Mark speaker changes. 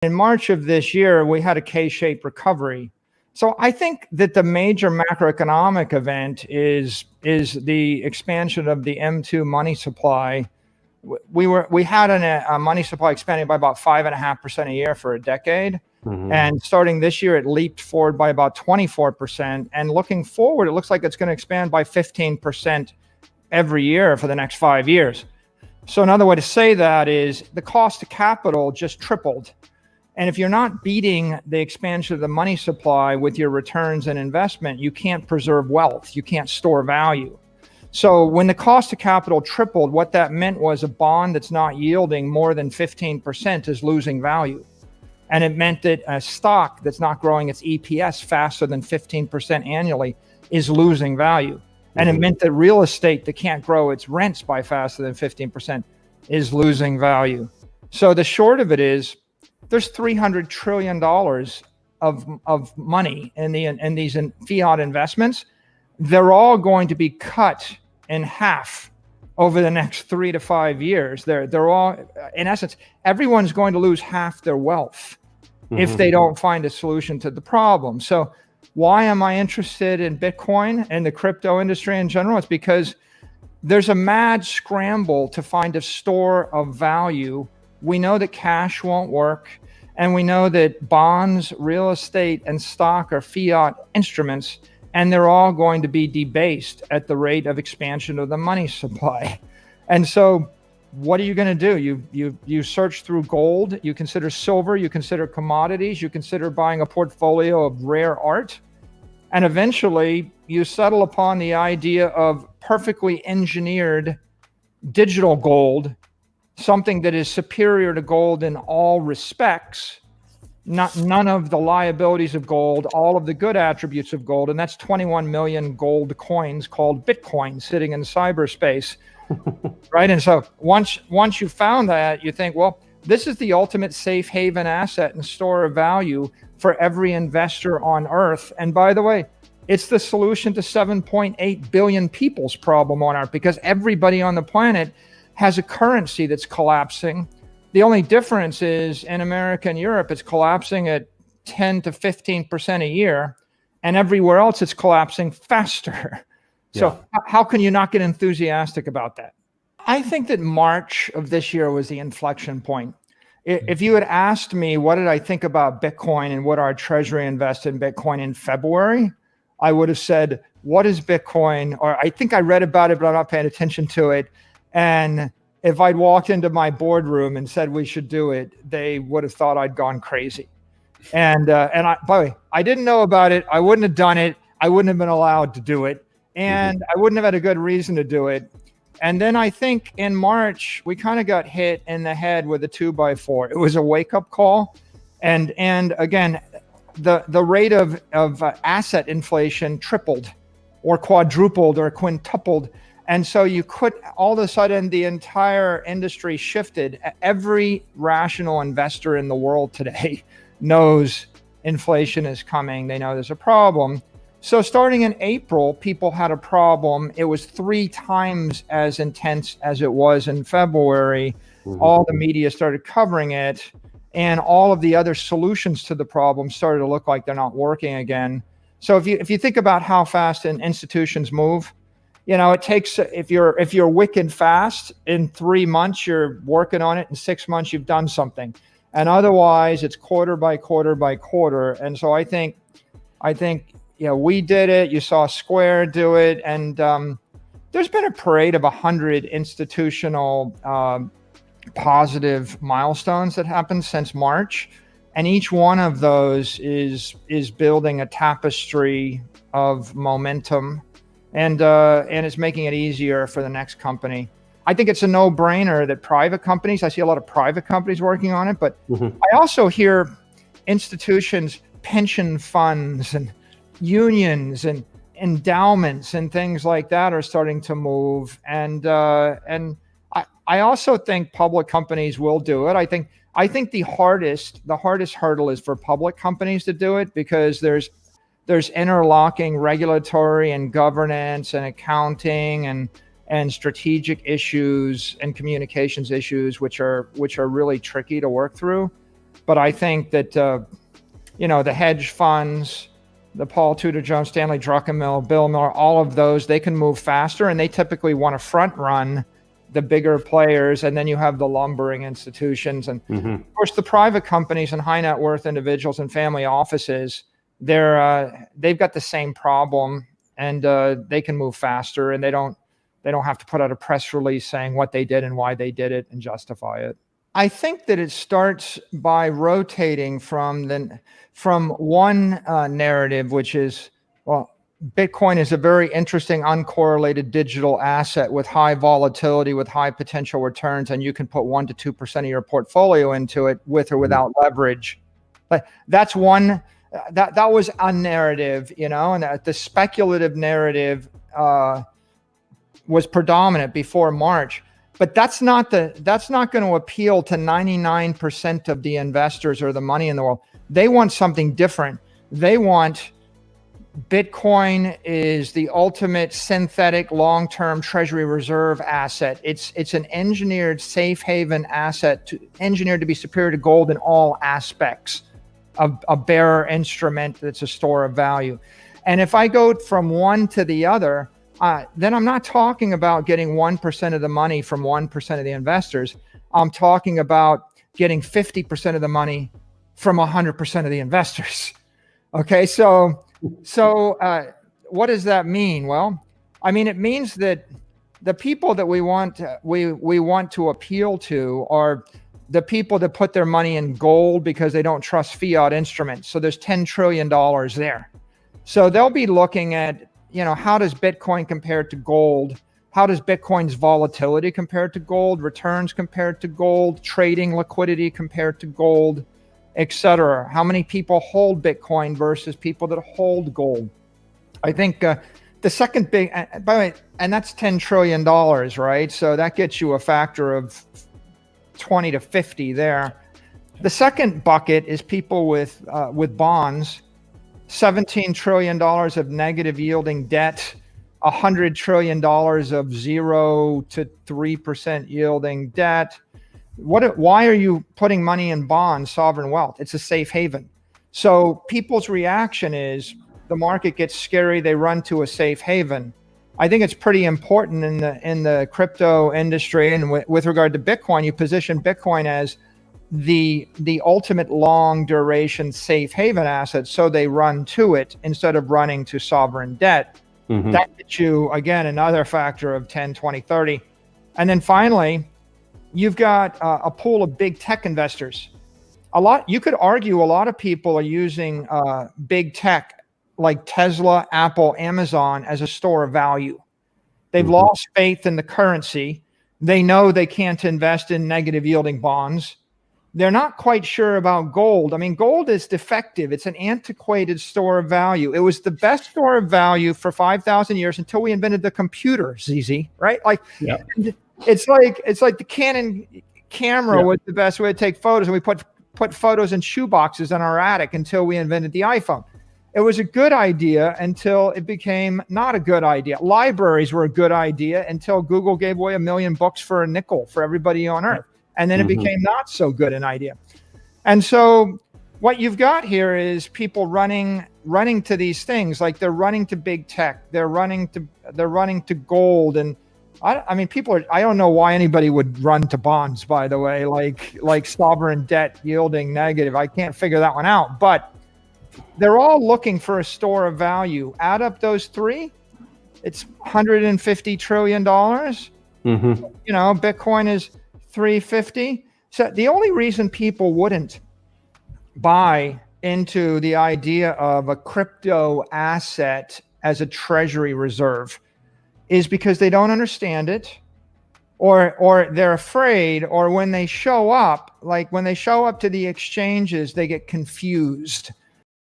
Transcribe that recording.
Speaker 1: In March of this year, we had a K-shaped recovery. So I think that the major macroeconomic event is the expansion of the M2 money supply. We had a money supply expanding by about 5.5% a year for a decade. Mm-hmm. And starting this year, it leaped forward by about 24%. And looking forward, it looks like it's going to expand by 15% every year for the next 5 years. So another way to say that is the cost of capital just tripled. And if you're not beating the expansion of the money supply with your returns and investment, you can't preserve wealth. You can't store value. So when the cost of capital tripled, what that meant was a bond that's not yielding more than 15% is losing value. And it meant that a stock that's not growing its EPS faster than 15% annually is losing value. And it meant that real estate that can't grow its rents by faster than 15% is losing value. So the short of it is, there's $300 trillion of money in these fiat investments. They're all going to be cut in half over the next 3 to 5 years. They're all, in essence, everyone's going to lose half their wealth if they don't find a solution to the problem. So why am I interested in Bitcoin and the crypto industry in general? It's because there's a mad scramble to find a store of value. We know that cash won't work, and we know that bonds, real estate, and stock are fiat instruments, and they're all going to be debased at the rate of expansion of the money supply. And so what are you going to do? You search through gold, you consider silver, you consider commodities, you consider buying a portfolio of rare art, and eventually you settle upon the idea of perfectly engineered digital gold, something that is superior to gold in all respects, none of the liabilities of gold, all of the good attributes of gold, and that's 21 million gold coins called Bitcoin sitting in cyberspace, right? And so once you found that, you think, well, this is the ultimate safe haven asset and store of value for every investor on Earth. And by the way, it's the solution to 7.8 billion people's problem on Earth, because everybody on the planet has a currency that's collapsing. The only difference is in America and Europe, it's collapsing at 10 to 15% a year, and everywhere else it's collapsing faster. So how can you not get enthusiastic about that? I think that March of this year was the inflection point. If you had asked me what did I think about Bitcoin and what our treasury invested in Bitcoin in February, I would have said, what is Bitcoin? Or I think I read about it, but I'm not paying attention to it. And if I'd walked into my boardroom and said we should do it, they would have thought I'd gone crazy. And by the way, I didn't know about it. I wouldn't have done it. I wouldn't have been allowed to do it. And I wouldn't have had a good reason to do it. And then I think in March, we kind of got hit in the head with a 2x4. It was a wake-up call. And again, the rate of asset inflation tripled or quadrupled or quintupled. And so you could, all of a sudden, the entire industry shifted. Every rational investor in the world today knows inflation is coming. They know there's a problem. So starting in April, people had a problem. It was 3 times as intense as it was in February. All the media started covering it, and all of the other solutions to the problem started to look like they're not working again. So if you think about how fast institutions move, you know, it takes, if you're wicked fast, in 3 months you're working on it, in 6 months you've done something, and otherwise it's quarter by quarter by quarter. And so I think you know, we did it. You saw Square do it, and there's been a parade of 100 institutional positive milestones that happened since March, and each one of those is building a tapestry of momentum, and it's making it easier for the next company. I think it's a no-brainer that private companies, I see a lot of private companies working on it, but I also hear institutions, pension funds, and unions and endowments and things like that are starting to move. And I also think public companies will do it. I think the hardest hurdle is for public companies to do it, because there's interlocking regulatory and governance and accounting and strategic issues and communications issues, which are really tricky to work through. But I think that, the hedge funds, the Paul Tudor Jones, Stanley Druckenmiller, Bill Miller, all of those, they can move faster, and they typically want to front run the bigger players. And then you have the lumbering institutions. And of course, the private companies and high net worth individuals and family offices, they've got the same problem, and they can move faster, and they don't have to put out a press release saying what they did and why they did it and justify it. I think that it starts by rotating from one narrative, which is, well, Bitcoin is a very interesting uncorrelated digital asset with high volatility, with high potential returns, and you can put 1% to 2% of your portfolio into it with or without leverage. But that's one. That was a narrative, and the speculative narrative was predominant before March. But that's not going to appeal to 99% of the investors or the money in the world. They want something different. They want Bitcoin is the ultimate synthetic long-term treasury reserve asset. It's an engineered safe haven asset, engineered to be superior to gold in all aspects, a bearer instrument that's a store of value. And if I go from one to the other, then I'm not talking about getting 1% of the money from 1% of the investors. I'm talking about getting 50% of the money from 100% of the investors. Okay, so what does that mean? Well, I mean, it means that the people that we want to appeal to are the people that put their money in gold because they don't trust fiat instruments. So there's $10 trillion there. So they'll be looking at, how does Bitcoin compare to gold? How does Bitcoin's volatility compare to gold, returns compared to gold, trading liquidity compared to gold, et cetera? How many people hold Bitcoin versus people that hold gold? I think the second big, by the way, and that's $10 trillion, right? So that gets you a factor of 20 to 50 there. The second bucket is people with bonds. $17 trillion of negative yielding debt, $100 trillion of 0 to 3% yielding debt. Why are you putting money in bonds, sovereign wealth? It's a safe haven. So people's reaction is the market gets scary, they run to a safe haven. I think it's pretty important in the crypto industry, and with regard to Bitcoin, you position Bitcoin as the ultimate long duration safe haven asset, so they run to it instead of running to sovereign debt. That gets you, again, another factor of 10, 20, 30. And then finally, you've got a pool of big tech investors. You could argue a lot of people are using big tech like Tesla, Apple, Amazon as a store of value. They've lost faith in the currency. They know they can't invest in negative yielding bonds. They're not quite sure about gold. I mean, gold is defective. It's an antiquated store of value. It was the best store of value for 5,000 years until we invented the computer, ZZ, right? Like, it's like the Canon camera was the best way to take photos, and we put photos in shoeboxes in our attic until we invented the iPhone. It was a good idea until it became not a good idea. Libraries were a good idea until Google gave away 1 million books for a nickel for everybody on Earth. And then it became not so good an idea. And so what you've got here is people running to these things, like they're running to big tech, they're running to gold. And I mean, I don't know why anybody would run to bonds, by the way, like sovereign debt yielding negative. I can't figure that one out, but they're all looking for a store of value. Add up those three, it's $150 trillion. Bitcoin is 350. So the only reason people wouldn't buy into the idea of a crypto asset as a treasury reserve is because they don't understand it, or they're afraid, or when they show up to the exchanges, they get confused.